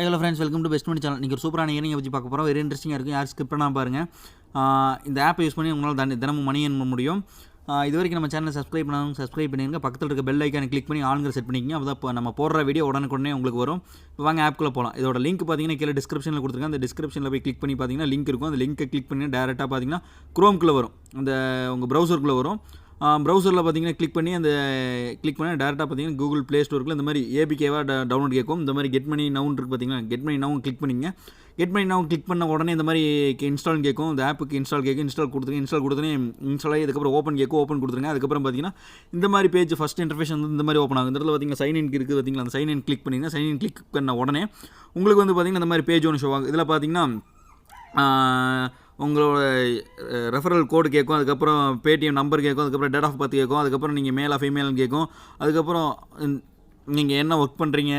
Hello friends, welcome to best money channel. நீங்கள் ஒரு சூப்பரான ஏர்னிங்கை பற்றி பார்க்க போகிறோம். வெரி இன்ட்ரெஸ்டிங்காக இருக்கும். யார் ஸ்கிப் பண்ணாமல் பாருங்கள். இந்த ஆப்பை யூஸ் பண்ணி உங்களால் தினமும் மணி ஏர்ன் பண்ண முடியும். இது வரைக்கும் நம்ம சேனலை சப்ஸ்கிரைப் பண்ணாலும் சப்ஸ்கிரைப் பண்ணிடுங்க. பக்கத்தில் இருக்க பெல் ஐக்கானை கிளிக் பண்ணி ஆன்கிற செட் பண்ணிக்கிங்க. அப்போ தான் இப்போ நம்ம போடுற வீடியோ உடனே உங்களுக்கு வரும். இப்போ வாங்க ஆப்குள்ளே போகலாம். இதோட லிங்க் பார்த்தீங்கன்னா கீழே டிஸ்கிரிப்ஷனில் கொடுத்துருக்கேன். அந்த டிஸ்கிரிப்ஷனில் போய் கிளிக் பண்ணி பார்த்தீங்கன்னா லிங்க் இருக்கும். அந்த லிங்க்கை கிளிக் பண்ணி டேரெக்டாக பார்த்தீங்கன்னா குரோம்குள்ளே வரும். அந்த உங்கள் ப்ரௌசருக்குள்ளே வரும். ப்ரௌசரில் பார்த்தீங்கன்னா கிளிக் பண்ணி டேரெக்டாக பார்த்தீங்கன்னா கூகுள் ப்ளே ஸ்டோருக்குள்ள இந்த மாதிரி ஏபிகேவாக டவுன்லோட் கேட்கும். இந்த மாதிரி கெட் மணி நவுன் இருக்குது பார்த்தீங்கன்னா, கெட் மணி நவுன் கிளிக் பண்ணிங்க. கெட் மணி நவுன் கிளிக் பண்ண உடனே இந்த மாதிரி இன்ஸ்டால் கேட்கும். இந்த ஆப்புக்கு இன்ஸ்டால் கொடுத்துருங்க. இன்ஸ்டால் ஆகி அதுக்கப்புறம் ஓப்பன் கேட்கும். ஓப்பன் கொடுத்துருங்க. அதுக்கப்புறம் பார்த்தீங்கன்னா இந்த மாதிரி பேஜ் ஃபஸ்ட் இன்டர்ஃபேஸ் வந்து இந்த மாதிரி ஓப்பன் ஆகும். இந்த இடத்துல பார்த்தீங்கன்னா சைன் இன் இருக்குது பார்த்தீங்களா, அந்த சைன் இன் கிளிக் பண்ணிங்கன்னா சைன் இன் கிளிக் பண்ண உடனே உங்களுக்கு வந்து பார்த்தீங்கன்னா இந்த மாதிரி பேஜ் ஒன்று ஷோ ஆகும். இதில் பார்த்தீங்கன்னா உங்களோட ரெஃபரல் கோடு கேட்கும். அதுக்கப்புறம் பேடிஎம் நம்பர் கேட்கும். அதுக்கப்புறம் டேட் ஆஃப் பர்த் கேட்கும். அதுக்கப்புறம் நீங்கள் மேலா ஃபீமேல்னு கேட்கும். அதுக்கப்புறம் நீங்கள் என்ன ஒர்க் பண்ணுறீங்க,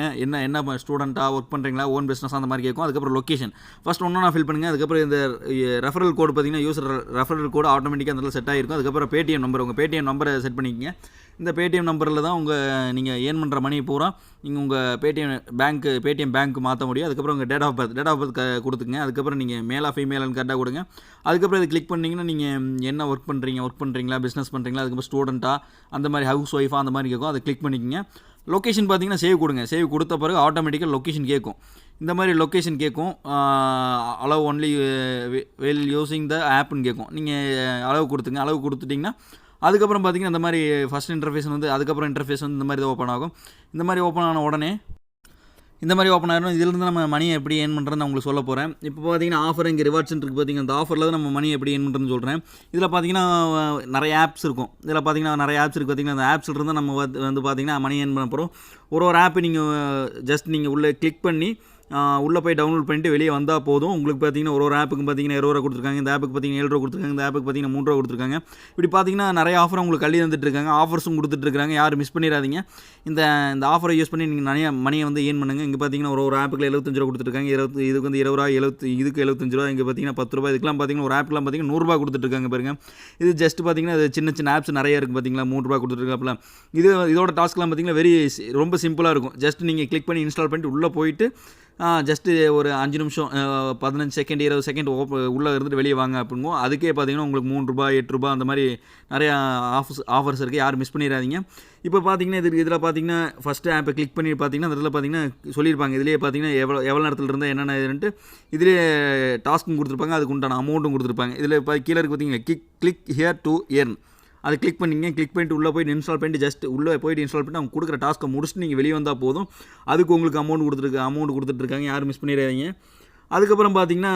என்ன ஸ்டூடெண்ட்டாக ஒர்க் பண்ணுறீங்களா, ஓன் பிஸ்னஸ் அந்த மாதிரி கேட்கும். அதுக்கப்புறம் லொக்கேஷன் ஃபஸ்ட் ஒன்றா ஃபில் பண்ணுங்கள். அதுக்கப்புறம் இந்த ரெஃபரல் கோடு பார்த்தீங்கன்னா யூசர் ரெஃபரல் கோடு ஆட்டோமேட்டிக்காக அந்த செட் ஆகிருக்கும். அதுக்கப்புறம் பேடிஎம் நம்பர், உங்கள் பேடிஎம் நம்பரை செட் பண்ணிக்கங்க. இந்த பேடிஎம் நம்பரில் தான் நீங்கள் ஏர்ன் பண்ணுற மணி பூரா நீங்கள் உங்கள் பேடிஎம் பேங்க் மாற்ற முடியும். அதுக்கப்புறம் உங்கள் டேட் ஆஃப் பர்த் கொடுத்துங்க. அதுக்கப்புறம் நீங்கள் மேலா ஃபீமேல்னு கரெக்டாக கொடுங்க. அதுக்கப்புறம் இது கிளிக் பண்ணிங்கன்னா நீங்கள் என்ன ஒர்க் பண்ணுறீங்களா, பிஸ்னஸ் பண்ணுறீங்களா, அதுக்கப்புறம் ஸ்டூடெண்ட்டாக அந்த மாதிரி ஹவுஸ் ஒய்ஃபாக அந்த மாதிரி கேட்கும். அதை கிளிக் பண்ணிக்கங்க. லொக்கேஷன் பார்த்தீங்கன்னா சேவ் கொடுங்க. சேவ் கொடுத்த பிறகு ஆட்டோமேட்டிக்காக லொக்கேஷன் கேட்கும். இந்த மாதிரி லொக்கேஷன் கேட்கும். அளவு ஒன்லி வெல் யூஸிங் த ஆப்னு கேட்கும். நீங்கள் அளவு கொடுத்துங்க. அளவு கொடுத்துட்டிங்கன்னா அதுக்கப்புறம் பார்த்தீங்கன்னா இந்த மாதிரி ஃபஸ்ட் இன்டர்ஃபேஸ் வந்து அதுக்கப்புறம் இன்டர்ஃபேஸ் வந்து இந்த மாதிரி தான் ஓப்பன் ஆகும். இந்த மாதிரி ஓப்பன் ஆன உடனே ஆகிடும். இதிலிருந்து நம்ம மணியை எப்படி ஏர்ன் பண்ணுறதுன்னு நான் உங்களுக்கு சொல்ல போகிறேன். இப்போ பார்த்தீங்கன்னா ஆஃபர் இங்கே ரிவார்ட்ஸ் இருக்குது பார்த்தீங்கன்னா, அந்த ஆஃபரில் தான் நம்ம மணி எப்படி ஏர்ன் பண்ணுறதுன்னு சொல்கிறேன். இதில் பார்த்தீங்கன்னா நிறைய ஆப்ஸ் இருக்குது. பார்த்தீங்கன்னா அந்த ஆப்ஸில் இருந்தால் நம்ம வந்து பார்த்தீங்கன்னா மணி ஏர்ன் பண்ண போகிறோம். ஒரு ஆப்பு நீங்கள் உள்ளே கிளிக் பண்ணி உள்ளே போய் டவுன்லோட் பண்ணிட்டு வெளியே வந்தால் போதும். உங்களுக்கு பார்த்தீங்கன்னா ஒரு ஆப்புக்கு பார்த்தீங்கன்னா 20 ரூபா கொடுத்துருக்காங்க. இந்த ஆப்புக்கு பார்த்தீங்கன்னா 7 ரூபா கொடுத்துருக்காங்க. இந்த ஆப்புக்கு பார்த்தீங்கன்னா 3 ரூபா கொடுத்துருக்காங்க. இப்படி பார்த்தீங்கன்னா நிறைய ஆஃபர் உங்களுக்கு கல்வி வந்துட்டுருக்காங்க. ஆஃபர்ஸும் கொடுத்துட்ருக்காங்க. யாரும் மிஸ் பண்ணிடாதீங்க. இந்த ஆஃபரை யூஸ் பண்ணி நீங்கள் நிறைய மணியை வந்து ஏர்ன் பண்ணுங்கள். இங்கே பார்த்தீங்கன்னா ஒரு ஆப்புக்கு 75 ரூபா கொடுத்துருக்காங்க. இதுக்கு வந்து 20 ரூபா, இதுக்கு 75 ரூபா. இங்கே பார்த்தீங்கன்னா 10 ரூபா. இதுக்கெல்லாம் பார்த்தீங்கன்னா ஒரு ஆப்லாம் பார்த்தீங்கன்னா 100 ரூபா கொடுத்துட்ருக்காங்க பாருங்க. இது ஜஸ்ட் பார்த்தீங்கன்னா அது சின்ன ஆப்ஸ் நிறைய இருக்குது பார்த்தீங்களா. 3 ரூபா கொடுத்துருக்காப்பலாம். இதோட டாஸ்க்லாம் பார்த்தீங்கன்னா ரொம்ப சிம்பிளாக இருக்கும். ஜஸ்ட் நீங்கள் கிளிக் பண்ணி இன்ஸ்டால் பண்ணிட்டு உள்ளே போயிட்டு ஜஸ்ட்டு ஒரு 5 நிமிஷம் 15 செகண்ட் 20 செகண்ட் உள்ளே இருந்துட்டு வெளியே வாங்க அப்படிங்கும். அதுக்கே பார்த்தீங்கன்னா உங்களுக்கு 3 ரூபா 8 ரூபா அந்த மாதிரி நிறையா ஆஃபர்ஸ் இருக்குது. யாரும் மிஸ் பண்ணிடாதீங்க. இப்போ பார்த்தீங்கன்னா இதில் பார்த்தீங்கன்னா ஃபஸ்ட்டு ஆப்பை கிளிக் பண்ணி பார்த்தீங்கன்னா அந்த இதில் பார்த்தீங்கன்னா சொல்லியிருப்பாங்க. இதிலேயே பார்த்தீங்கன்னா எவ்வளோ நேரத்தில் இருந்தால் என்னென்ன இதுன்ட்டு இதிலே டாஸ்க்கும் கொடுத்துருப்பாங்க. அதுக்கு உண்டான அமௌண்ட்டும் கொடுத்துருப்பாங்க. இதில் கீழே இருக்கு பார்த்தீங்கன்னா கிளிக் ஹியர் டு ஏர்ன். அது கிளிக் பண்ணிட்டு உள்ளே போய்ட்டு இன்ஸ்டால் பண்ணிட்டு ஜஸ்ட் உள்ளே போய்ட்டு இன்ஸ்டால் பண்ணிட்டு அவங்க கொடுக்குற டாஸ்க்கை முடிச்சுட்டு நீங்கள் வெளியே வந்தால் போதும். அதுக்கு உங்களுக்கு அமௌண்ட் கொடுத்துட்ருக்காங்க. யாரும் மிஸ் பண்ணிடாதீங்க. அதுக்கப்புறம் பார்த்தீங்கன்னா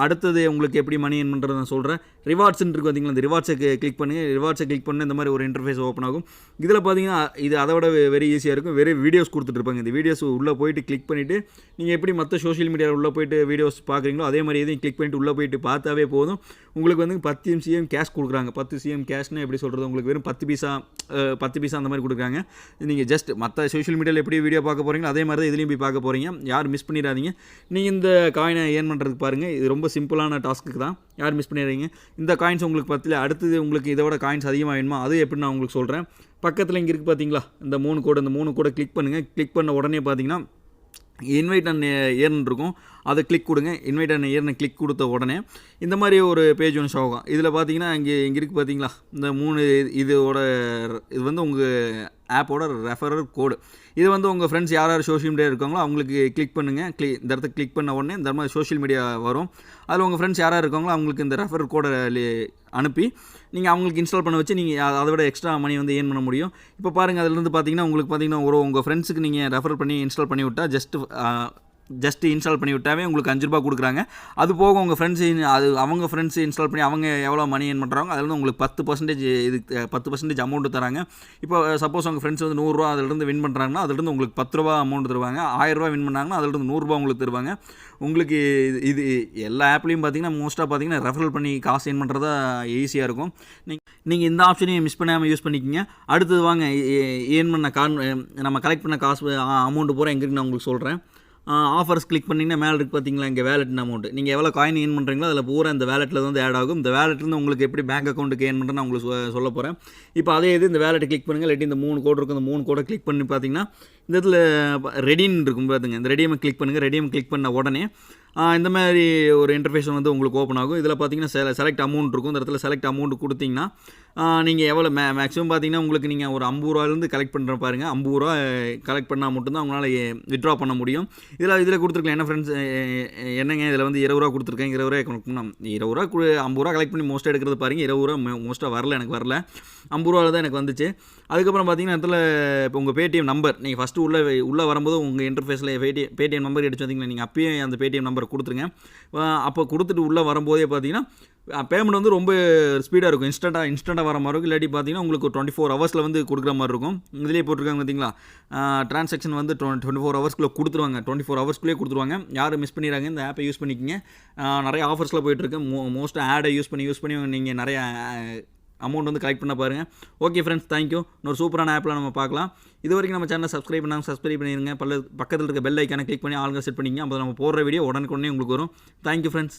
அடுத்தது உங்களுக்கு எப்படி மணி ஏர்ன் பண்ணுறது நான் சொல்கிறேன். ரிவார்ட்ஸ்ன்னு இருக்குது பார்த்தீங்களா, இந்த ரிவார்ட்ஸை கிளிக் பண்ணி இந்த மாதிரி ஒரு இன்டர்ஃபேஸ் ஓப்பன் ஆகும். இதில் பார்த்தீங்கன்னா இது அதை விட வெரி ஈஸியாக இருக்கும். வீடியோஸ் கொடுத்துட்ருப்பாங்க. இந்த வீடியோஸ் உள்ளே போயிட்டு கிளிக் பண்ணிவிட்டு நீங்கள் எப்படி மற்ற சோஷியல் மீடியாவில் உள்ளே போயிட்டு வீடியோஸ் பார்க்குறீங்களோ அதே மாதிரி எதையும் கிளிக் பண்ணிட்டு உள்ளே போயிட்டு பார்த்தாவே போதும். உங்களுக்கு வந்து 10 CM கேஷ் கொடுக்குறாங்க. 10 CM கேஷ்னு எப்படி சொல்கிறது, உங்களுக்கு வெறும் 10 பைசா அந்த மாதிரி கொடுக்குறாங்க. நீங்கள் ஜஸ்ட் மற்ற சோஷியல் மீடியாவில் எப்படி வீடியோ பார்க்க போகிறீங்களோ அதே மாதிரி தான் இதுலேயும் போய் பார்க்க போகிறீங்க. யாரும் மிஸ் பண்ணிடாதீங்க. நீங்கள் இந்த காயினை ஏர்ன் பண்ணுறதுக்கு பாருங்கள். இது ரொம்ப சிம்பிளான டாஸ்க்கு தான். யாரும் மிஸ் பண்ணிடுறீங்க. இந்த காயின்ஸ் உங்களுக்கு பத்தில் அடுத்தது உங்களுக்கு இதோட காயின்ஸ் அதிகமாக வேணுமா அது எப்படி நான் உங்களுக்கு சொல்கிறேன். பக்கத்தில் இங்கே இருக்குது பார்த்தீங்களா இந்த 3 கோடை கிளிக் பண்ணுங்கள். கிளிக் பண்ண உடனே பார்த்தீங்கன்னா இன்வைட் அண்ட் ஏர்ன் இருக்கும். அதை கிளிக் கொடுங்க. இன்வைட் அண்ட் ஏர்னை கிளிக் கொடுத்த உடனே இந்த மாதிரி ஒரு பேஜ் ஒன்று ஷோ ஆகும். இதில் பார்த்தீங்கன்னா இங்கே இருக்குது பார்த்தீங்களா இந்த 3 இது வந்து உங்கள் ஆப்போட ரெஃபரல் கோடு. இது வந்து உங்கள் ஃப்ரெண்ட்ஸ் யார் சோஷியல் மீடியா இருக்காங்களோ அவங்களுக்கு கிளிக் பண்ணுங்கள். இந்த இடத்த கிளிக் பண்ண உடனே இந்த மாதிரி சோஷியல் மீடியா வரும். அதில் உங்கள் ஃப்ரெண்ட்ஸ் யாராக இருக்காங்களோ அவங்களுக்கு இந்த ரெஃபரல் கோடை அனுப்பி நீங்கள் அவங்களுக்கு இன்ஸ்டால் பண்ண வச்சு நீங்கள் அதை விட எக்ஸ்ட்ரா மணி வந்து ஏர்ன் பண்ண முடியும். இப்போ பாருங்கள் அதிலிருந்து பார்த்தீங்கன்னா உங்களுக்கு பார்த்தீங்கன்னா உங்கள் ஃப்ரெண்ட்ஸுக்கு நீங்கள் ரெஃபர் பண்ணி இன்ஸ்டால் பண்ணி விட்டால் ஜஸ்ட் இன்ஸ்டால் பண்ணி விட்டாவே உங்களுக்கு 5 ரூபா கொடுக்குறாங்க. அது போக உங்கள் அவங்க ஃப்ரெண்ட்ஸ் இன்ஸ்டால் பண்ணி அவங்க எவ்வளோ மணி ஏர்ன் பண்ணுறாங்க அதில் உங்களுக்கு 10% அமௌண்ட்டு தராங்க. இப்போ சப்போஸ் உங்கள் ஃப்ரெண்ட்ஸ் வந்து 100 ரூபா அதிலிருந்து வின் பண்ணுறாங்கன்னா அதிலிருந்து உங்களுக்கு 10 ரூபா அமௌண்ட் தருவாங்க. 1000 ரூபா வின் பண்ணாங்கன்னா அதிலிருந்து 100 ரூபா உங்களுக்கு தருவாங்க. உங்களுக்கு இது எல்லா ஆப்லேயும் பார்த்தீங்கன்னா மோஸ்ட்டாக பார்த்தீங்கன்னா ரெஃபரல் பண்ணி காசு ஏர்ன் பண்ணுறதா ஈஸியாக இருக்கும். நீங்கள் இந்த ஆப்ஷனையும் மிஸ் பண்ணாமல் யூஸ் பண்ணிக்கிங்க. அடுத்தது வாங்க ஏர்ன் பண்ண நம்ம கலெக்ட் பண்ண காசு அமௌண்ட்டு பூரா எங்கே இருக்குன்னு நான் உங்களுக்கு சொல்கிறேன். ஆஃபர்ஸ் கிளிக் பண்ணிங்கன்னா மேலே இருக்குது பார்த்தீங்களா இங்கே வேலெட்னு அமௌண்ட். நீங்கள் எவ்வளோ காயின் ஏர்ன் பண்ணுறீங்களோ அதில் பூரா இந்த வேலெட்டில் வந்து ஆட் ஆகும். இந்த வேலெட்லேருந்து உங்களுக்கு எப்படி பேங்க் அக்கௌண்ட்டுக்கு ஏர்ன் பண்ணுறேன்னு உங்களுக்கு சொல்ல போகிறேன். இப்போ அதே இந்த வேலெட்டை கிளிக் பண்ணுங்கள். இல்லாட்டி இந்த 3 கோடு இருக்கும். இந்த 3 கோடை கிளிக் பண்ணி பார்த்தீங்கன்னா இந்த இடத்துல ரெடின்னு இருக்கும் பார்த்துங்க, இந்த ரெடியம் கிளிக் பண்ணுங்கள். ரெடியம் கிளிக் பண்ண உடனே இந்த மாதிரி ஒரு இன்டர்ஃபேஸ் வந்து உங்களுக்கு ஓப்பன் ஆகும். இதில் பார்த்தீங்கன்னா செலக்ட் அமௌண்ட் இருக்கும். இந்த இடத்துல செலக்ட் அமௌண்ட் கொடுத்தீங்கன்னா நீங்கள் எவ்வளோ மேக்ஸிமம் பார்த்தீங்கன்னா உங்களுக்கு நீங்கள் ஒரு 50 ரூபாயிலேருந்து கலெக்ட் பண்ணுற பாருங்கள். 50 ரூபா கலெக்ட் பண்ணால் மட்டும்தான் உங்களால் வித்ட்ரா பண்ண முடியும். இதில் கொடுத்துருக்கலாம் என்ன ஃப்ரெண்ட்ஸ், என்னங்க இதில் வந்து 20 ரூபா கொடுத்துருக்கேன், 20 ரூபா கணக்கு 20 ரூபா 50 ரூபா கலெக்ட் பண்ணி மோஸ்ட்டாக எடுக்கிறது பாருங்கள். 20 ரூபா மோஸ்ட்டாக வரல, எனக்கு வரல, 50 ரூபாவில் தான் எனக்கு வந்துச்சு. அதுக்கப்புறம் பார்த்தீங்கன்னா இடத்துல இப்போ உங்கள் பேடிஎம் நம்பர் நீங்கள் ஃபஸ்ட்டு உள்ளே வரும்போது உங்கள் இன்டர்ஃபேஸில் பேடிஎம் நம்பர் எடுத்து வந்தீங்கன்னா நீங்கள் அப்பயே அந்த பேடிஎம் நம்பரை கொடுத்துருங்க. அப்போ கொடுத்துட்டு உள்ளே வரும்போதே பார்த்தீங்கன்னா பேமெண்ட் வந்து ரொம்ப ஸ்பீடாக இருக்கும், இன்ஸ்டண்ட்டாக வர மாதிரி இருக்கும். இல்லாட்டி பார்த்தீங்கன்னா உங்களுக்கு 24 ஹவர்ஸில் வந்து கொடுக்குற மாதிரி இருக்கும். இதிலே போட்டிருக்காங்க பார்த்தீங்களா, ட்ரான்சாக்ஷன் வந்து 24 ஹவர்ஸ்க்குள்ளே கொடுத்துருவாங்க. 24 ஹவர்ஸ்க்குள்ளே கொடுத்துருவாங்க. யாரும் மிஸ் பண்ணிடுறாங்க, இந்த ஆப்பை யூஸ் பண்ணிக்கிங்க. நிறைய ஆஃபர்ஸில் போயிட்டுருக்கு. மோஸ்ட் ஆடை யூஸ் பண்ணி நீங்கள் நிறைய அமௌண்ட் வந்து கலெக்ட் பண்ண பாருங்கள். Okay friends, thank you. இன்னொரு சூப்பரான ஆப்பில் நம்ம பார்க்கலாம். இது வரைக்கும் நம்ம சேனலை சப்ஸ்கிரைப் பண்ணிடுங்க. பக்கத்தில் இருக்க பெல் ஐக்கானை கிளிக் பண்ணி ஆளுங்க செட் பண்ணிங்க. அப்போ நம்ம போடுற வீடியோ உடனுக்குடனே உங்களுக்கு வரும். Thank you friends.